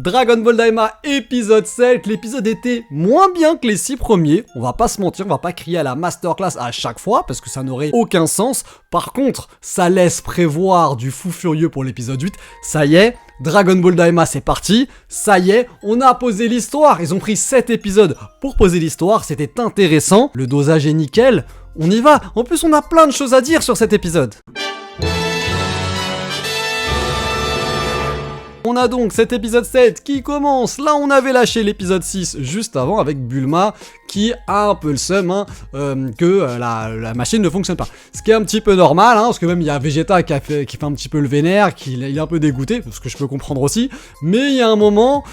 Dragon Ball Daima épisode 7, l'épisode était moins bien que les 6 premiers, on va pas se mentir, on va pas crier à la masterclass à chaque fois, parce que ça n'aurait aucun sens. Par contre, ça laisse prévoir du fou furieux pour l'épisode 8, ça y est, Dragon Ball Daima c'est parti, ça y est, on a posé l'histoire, ils ont pris 7 épisodes pour poser l'histoire, c'était intéressant, le dosage est nickel, on y va, en plus on a plein de choses à dire sur cet épisode. On a donc cet épisode 7 qui commence, là on avait lâché l'épisode 6 juste avant avec Bulma qui a un peu le seum que la machine ne fonctionne pas. Ce qui est un petit peu normal, parce que même il y a Vegeta qui fait un petit peu le vénère, il est un peu dégoûté, ce que je peux comprendre aussi, mais il y a un moment...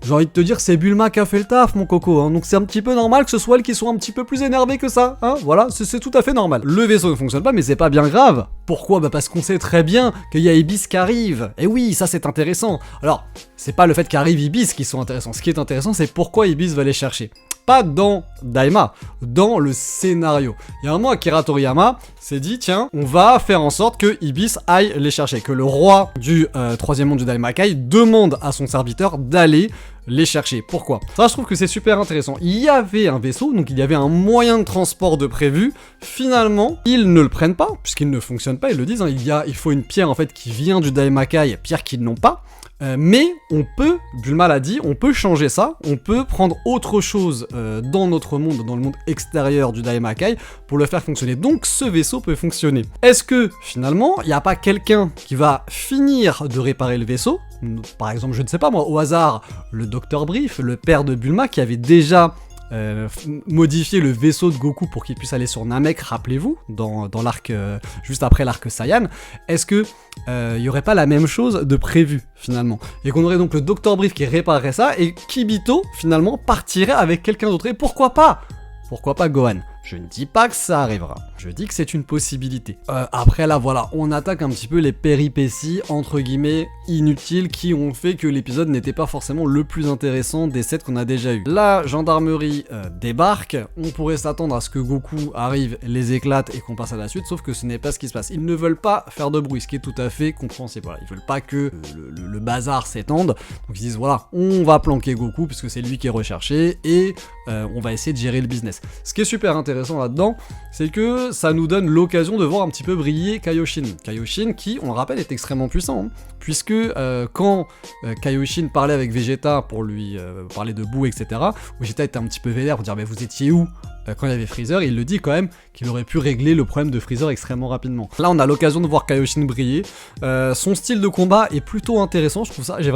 J'ai envie de te dire, c'est Bulma qui a fait le taf, mon coco, donc c'est un petit peu normal que ce soit elle qui soit un petit peu plus énervée que ça, voilà, c'est tout à fait normal. Le vaisseau ne fonctionne pas, mais c'est pas bien grave. Pourquoi ? Parce qu'on sait très bien qu'il y a Ibis qui arrive, et oui, ça c'est intéressant. Alors, c'est pas le fait qu'arrive Ibis qui sont intéressants, ce qui est intéressant, c'est pourquoi Ibis va les chercher. Pas dans Daima, dans le scénario. Il y a un moment, Akira Toriyama s'est dit, tiens, on va faire en sorte que Ibis aille les chercher, que le roi du troisième monde du Daimakai demande à son serviteur d'aller les chercher. Pourquoi ? Ça, je trouve que c'est super intéressant. Il y avait un vaisseau, donc il y avait un moyen de transport de prévu. Finalement, ils ne le prennent pas, puisqu'il ne fonctionne pas, ils le disent, il faut une pierre en fait qui vient du Daimakai, pierre qu'ils n'ont pas. Mais on peut, Bulma l'a dit, on peut changer ça, on peut prendre autre chose dans notre monde, dans le monde extérieur du Daimakai, pour le faire fonctionner. Donc ce vaisseau peut fonctionner. Est-ce que, finalement, il n'y a pas quelqu'un qui va finir de réparer le vaisseau ? Par exemple, je ne sais pas moi, au hasard, le Dr. Brief, le père de Bulma, qui avait déjà... modifier le vaisseau de Goku pour qu'il puisse aller sur Namek, rappelez-vous, dans l'arc, juste après l'arc Saiyan, est-ce que y aurait pas la même chose de prévu, finalement, et qu'on aurait donc le Dr. Brief qui réparerait ça, et Kibito, finalement, partirait avec quelqu'un d'autre, et pourquoi pas Gohan ? Je ne dis pas que ça arrivera, je dis que c'est une possibilité. Après là voilà, on attaque un petit peu les péripéties entre guillemets inutiles qui ont fait que l'épisode n'était pas forcément le plus intéressant des 7 qu'on a déjà eu. La gendarmerie débarque, on pourrait s'attendre à ce que Goku arrive, les éclate et qu'on passe à la suite, sauf que ce n'est pas ce qui se passe. Ils ne veulent pas faire de bruit, ce qui est tout à fait compréhensible. Voilà, ils veulent pas que le bazar s'étende, donc ils disent voilà, on va planquer Goku puisque c'est lui qui est recherché et on va essayer de gérer le business. Ce qui est super intéressant là-dedans, c'est que ça nous donne l'occasion de voir un petit peu briller Kaioshin. Kaioshin qui, on le rappelle, est extrêmement puissant, puisque quand Kaioshin parlait avec Vegeta pour lui parler de Boo, etc., Vegeta était un petit peu vénère pour dire mais vous étiez où quand il y avait Freezer, il le dit quand même qu'il aurait pu régler le problème de Freezer extrêmement rapidement. Là on a l'occasion de voir Kaioshin briller, son style de combat est plutôt intéressant, je trouve ça, j'ai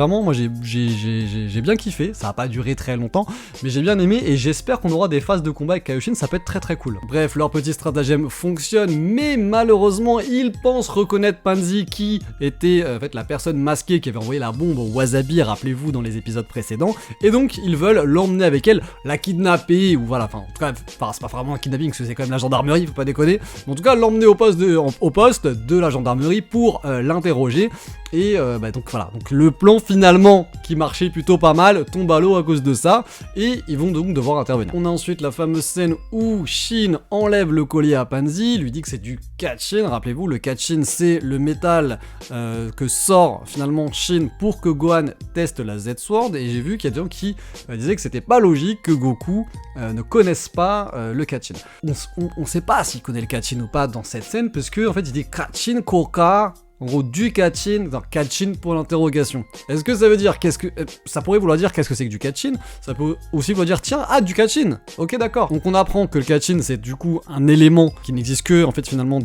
bien kiffé, ça a pas duré très longtemps, mais j'ai bien aimé et j'espère qu'on aura des phases de combat avec Kaioshin, ça peut être très très cool. Bref, leur petit stratagème fonctionne, mais malheureusement ils pensent reconnaître Pansy qui était en fait la personne masquée qui avait envoyé la bombe au Wasabi, rappelez-vous dans les épisodes précédents, et donc ils veulent l'emmener avec elle, la kidnapper, ou voilà, enfin en tout cas, c'est pas vraiment un kidnapping parce que c'est quand même la gendarmerie, faut pas déconner, mais en tout cas l'emmener au poste de la gendarmerie pour l'interroger, et donc voilà, donc le plan finalement qui marchait plutôt pas mal tombe à l'eau à cause de ça, et ils vont donc devoir intervenir. On a ensuite la fameuse scène où Shin enlève le collier à Pansy, lui dit que c'est du Katshin, rappelez-vous, le Katshin c'est le métal que sort finalement Shin pour que Gohan teste la Z-Sword, et j'ai vu qu'il y a des gens qui disaient que c'était pas logique que Goku ne connaisse pas le Katshin. On sait pas s'il connaît le Katshin ou pas dans cette scène, parce que en fait il dit Katshin Koka, en gros du Katshin, dans Katshin pour l'interrogation. Est-ce que ça veut dire, ça pourrait vouloir dire qu'est-ce que c'est que du Katshin, ça peut aussi vouloir dire tiens, du Katshin, ok d'accord. Donc on apprend que le Katshin c'est du coup un élément qui n'existe que en fait finalement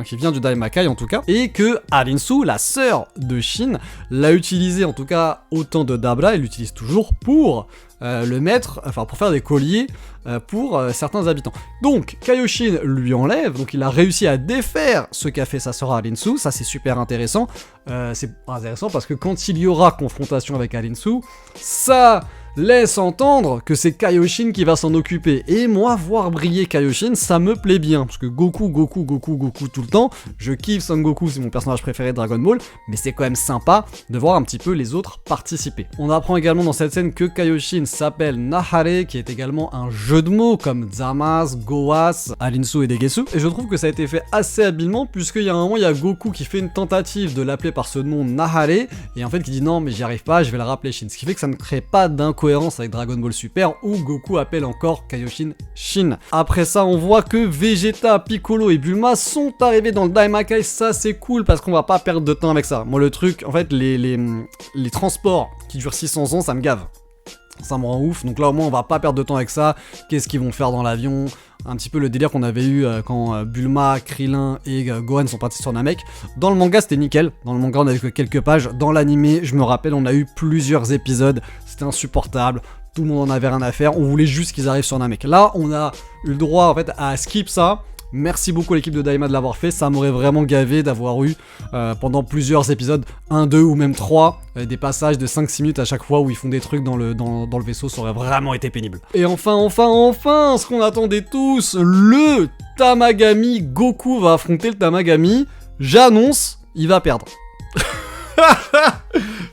qui vient du Daimakai en tout cas, et que Arinsu, la sœur de Shin, l'a utilisé en tout cas au temps de Dabra, elle l'utilise toujours pour le mettre, pour faire des colliers pour certains habitants. Donc Kaioshin lui enlève, donc il a réussi à défaire ce qu'a fait sa sœur Arinsu, ça c'est super intéressant. C'est intéressant parce que quand il y aura confrontation avec Arinsu, ça laisse entendre que c'est Kaioshin qui va s'en occuper. Et moi, voir briller Kaioshin, ça me plaît bien, parce que Goku tout le temps, je kiffe Son Goku, c'est mon personnage préféré de Dragon Ball, mais c'est quand même sympa de voir un petit peu les autres participer. On apprend également dans cette scène que Kaioshin s'appelle Nahare, qui est également un jeu de mots comme Zamas, Goas, Arinsu et Degesu, et je trouve que ça a été fait assez habilement, puisqu'il y a un moment, il y a Goku qui fait une tentative de l'appeler par ce nom Nahare, et en fait qui dit non mais j'y arrive pas, je vais le rappeler Shin, ce qui fait que ça ne crée pas d'incohérence avec Dragon Ball Super, où Goku appelle encore Kaioshin Shin. Après ça, on voit que Vegeta, Piccolo et Bulma sont arrivés dans le Daimakai, ça c'est cool, parce qu'on va pas perdre de temps avec ça. Moi le truc, en fait, les transports qui durent 600 ans, ça me gave. Ça me rend ouf, donc là au moins on va pas perdre de temps avec ça. Qu'est-ce qu'ils vont faire dans l'avion? Un petit peu le délire qu'on avait eu quand Bulma, Krillin et Gohan sont partis sur Namek. Dans le manga c'était nickel, dans le manga on avait que quelques pages, dans l'animé je me rappelle on a eu plusieurs épisodes, c'était insupportable, tout le monde en avait rien à faire, on voulait juste qu'ils arrivent sur Namek. Là on a eu le droit en fait à skip ça. Merci beaucoup à l'équipe de Daima de l'avoir fait, ça m'aurait vraiment gavé d'avoir eu pendant plusieurs épisodes, 1, 2 ou même 3, des passages de 5-6 minutes à chaque fois où ils font des trucs dans le vaisseau, ça aurait vraiment été pénible. Et enfin, ce qu'on attendait tous, le Tamagami, Goku va affronter le Tamagami, j'annonce, il va perdre.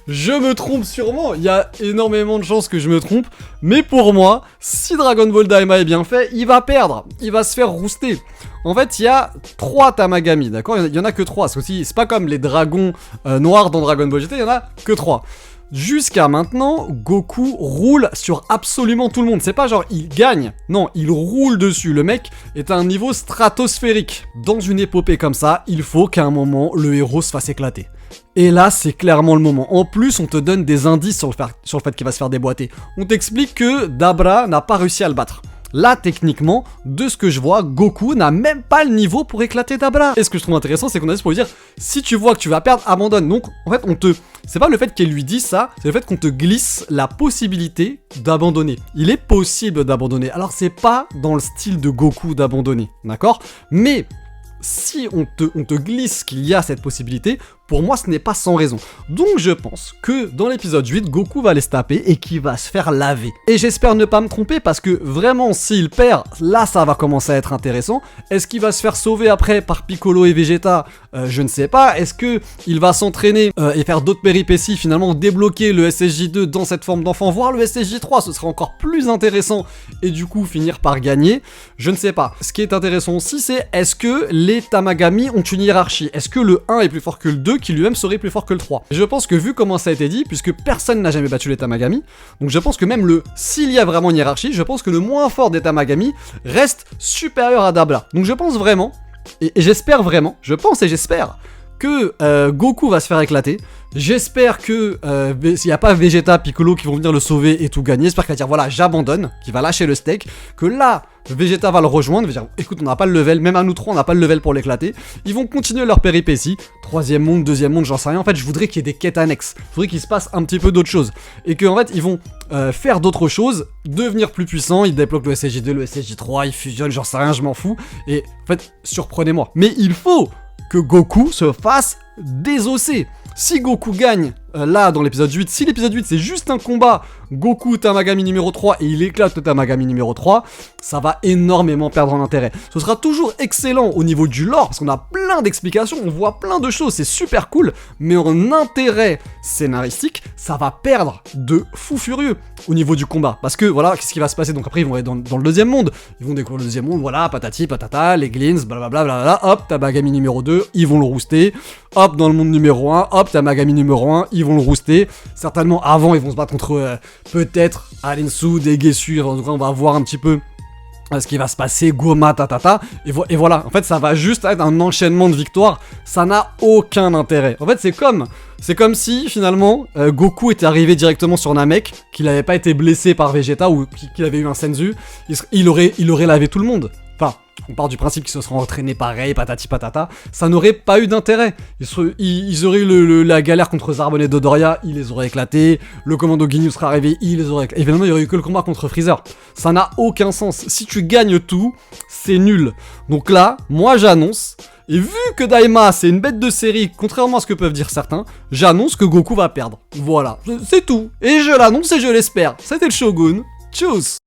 Je me trompe sûrement, il y a énormément de chances que je me trompe, mais pour moi, si Dragon Ball Daima est bien fait, il va perdre, il va se faire rouster. En fait, il y a 3 Tamagami, d'accord? Il y en a que 3, c'est pas comme les dragons noirs dans Dragon Ball GT, il y en a que 3. Jusqu'à maintenant, Goku roule sur absolument tout le monde. C'est pas genre il gagne, non, il roule dessus. Le mec est à un niveau stratosphérique. Dans une épopée comme ça, il faut qu'à un moment, le héros se fasse éclater. Et là, c'est clairement le moment. En plus, on te donne des indices sur le fait qu'il va se faire déboîter. On t'explique que Dabra n'a pas réussi à le battre. Là, techniquement, de ce que je vois, Goku n'a même pas le niveau pour éclater Dabra. Et ce que je trouve intéressant, c'est qu'on a juste pour lui dire, si tu vois que tu vas perdre, abandonne. Donc, en fait, c'est pas le fait qu'elle lui dise ça, c'est le fait qu'on te glisse la possibilité d'abandonner. Il est possible d'abandonner. Alors, c'est pas dans le style de Goku d'abandonner, d'accord? Mais si on te glisse qu'il y a cette possibilité, pour moi ce n'est pas sans raison. Donc je pense que dans l'épisode 8, Goku va aller se taper et qu'il va se faire laver. Et j'espère ne pas me tromper parce que vraiment s'il perd, là ça va commencer à être intéressant. Est-ce qu'il va se faire sauver après par Piccolo et Vegeta? Je ne sais pas. Est-ce qu'il va s'entraîner et faire d'autres péripéties, finalement débloquer le SSJ2 dans cette forme d'enfant, voire le SSJ3, ce serait encore plus intéressant et du coup finir par gagner? Je ne sais pas. Ce qui est intéressant aussi, c'est est-ce que les Tamagami ont une hiérarchie? Est-ce que le 1 est plus fort que le 2 qui lui-même serait plus fort que le 3? Je pense que vu comment ça a été dit, puisque personne n'a jamais battu les Tamagami, donc je pense que même s'il y a vraiment une hiérarchie, je pense que le moins fort des Tamagami reste supérieur à Dabla. Donc je pense vraiment, et j'espère vraiment, je pense et j'espère que Goku va se faire éclater. J'espère que s'il n'y a pas Vegeta, Piccolo qui vont venir le sauver et tout gagner, j'espère qu'il va dire voilà j'abandonne, qu'il va lâcher le steak, que là Vegeta va le rejoindre, va dire écoute on n'a pas le level, même à nous trois on n'a pas le level pour l'éclater. Ils vont continuer leur péripétie, 3e monde, 2e monde, j'en sais rien. En fait je voudrais qu'il y ait des quêtes annexes, je voudrais qu'il se passe un petit peu d'autres choses et qu'en fait ils vont faire d'autres choses, devenir plus puissants, ils débloquent le SSJ2, le SSJ3, ils fusionnent, j'en sais rien, je m'en fous. Et en fait surprenez-moi, mais il faut que Goku se fasse désosser. Si Goku gagne, là dans l'épisode 8, si l'épisode 8 c'est juste un combat Goku Tamagami numéro 3 et il éclate le Tamagami numéro 3, ça va énormément perdre en intérêt. Ce sera toujours excellent au niveau du lore, parce qu'on a plein d'explications, on voit plein de choses, c'est super cool, mais en intérêt scénaristique, ça va perdre de fou furieux au niveau du combat. Parce que voilà, qu'est-ce qui va se passer? Donc après ils vont aller dans le deuxième monde, ils vont découvrir le deuxième monde, voilà, patati patata, les glins, blablabla, hop, Tamagami numéro 2, ils vont le rooster, hop, dans le monde numéro 1, hop, Tamagami numéro 1, ils vont le rooster, certainement avant ils vont se battre contre peut-être Arinsu, Degesu, en tout cas on va voir un petit peu ce qui va se passer, Goma, tatata, et voilà, en fait ça va juste être un enchaînement de victoires, ça n'a aucun intérêt. En fait c'est comme si finalement Goku était arrivé directement sur Namek, qu'il n'avait pas été blessé par Vegeta ou qu'il avait eu un Senzu, il aurait lavé tout le monde. Enfin, on part du principe qu'ils se seront entraînés pareil, patati patata, ça n'aurait pas eu d'intérêt. Ils auraient eu la galère contre Zarbon et Dodoria, ils les auraient éclatés, le commando Ginyu serait arrivé, il les aurait éclatés. Et finalement, il n'y aurait eu que le combat contre Freezer. Ça n'a aucun sens. Si tu gagnes tout, c'est nul. Donc là, moi j'annonce, Et vu que Daima c'est une bête de série, contrairement à ce que peuvent dire certains, j'annonce que Goku va perdre. Voilà, c'est tout. Et je l'annonce et je l'espère. C'était le Shogun. Tchuss.